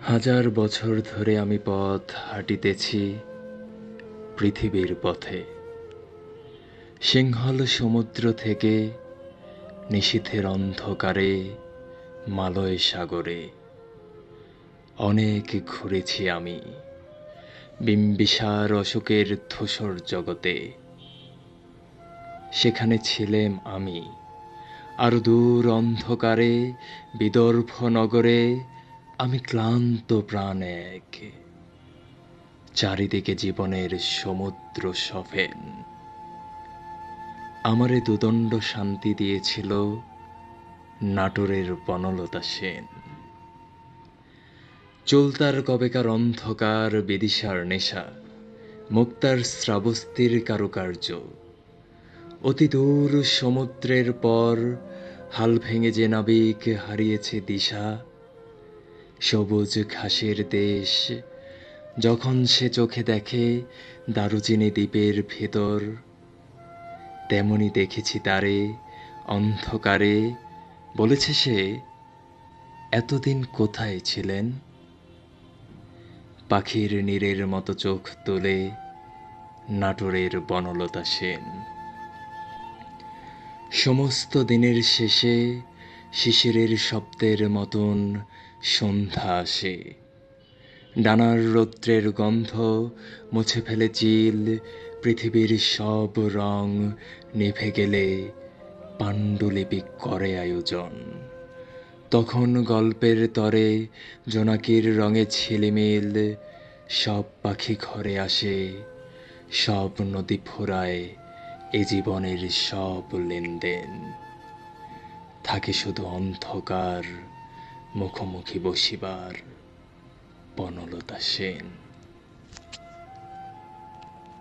হাজার বছর ধরে আমি পথ হাঁটিতেছি পৃথিবীর পথে। সিংহল সমুদ্র থেকে নিশীথের অন্ধকারে মালয় সাগরে অনেক ঘুরেছি আমি বিম্বিসার অশোকের ধূসর জগতে। সেখানে ছিলাম আমি, আর দূর অন্ধকারে বিদর্ভ নগরে আমি ক্লান্ত প্রাণ এক, চারিদিকে জীবনের সমুদ্র সফেন। আমারে দুদণ্ড শান্তি দিয়েছিল নাটোরের বনলতা সেন। চুলতার কবেকার অন্ধকার বিদিশার নেশা, মুক্তার শ্রাবস্তির কারুকার্য, অতি দূর সমুদ্রের পর হাল ভেঙে যে নাবিক হারিয়েছে দিশা। সবুজ ঘাসের দেশ যখন সে চোখে দেখে দারুচিনি দ্বীপের ভেতর, তেমনি দেখেছি তারে অন্ধকারে। বলেছে সে, এতদিন কোথায় ছিলেন? পাখির নীরের মতো চোখ তোলে নাটোরের বনলতা সেন। সমস্ত দিনের শেষে শিশিরের শব্দের মতন সন্ধ্যা আসে। ডানার রৌদ্রের গন্ধ মুছে ফেলে চিল, পৃথিবীর সব রং নিভে গেলে পাণ্ডুলিপি করে আয়োজন। তখন গল্পের তরে জোনাকির রঙে ঝিলিমিল, সব পাখি ঘরে আসে, সব নদী ফুরায় এ জীবনের সব লেনদেন। থাকে শুধু অন্ধকার, মুখোমুখি বসিবার বনলতা সেন।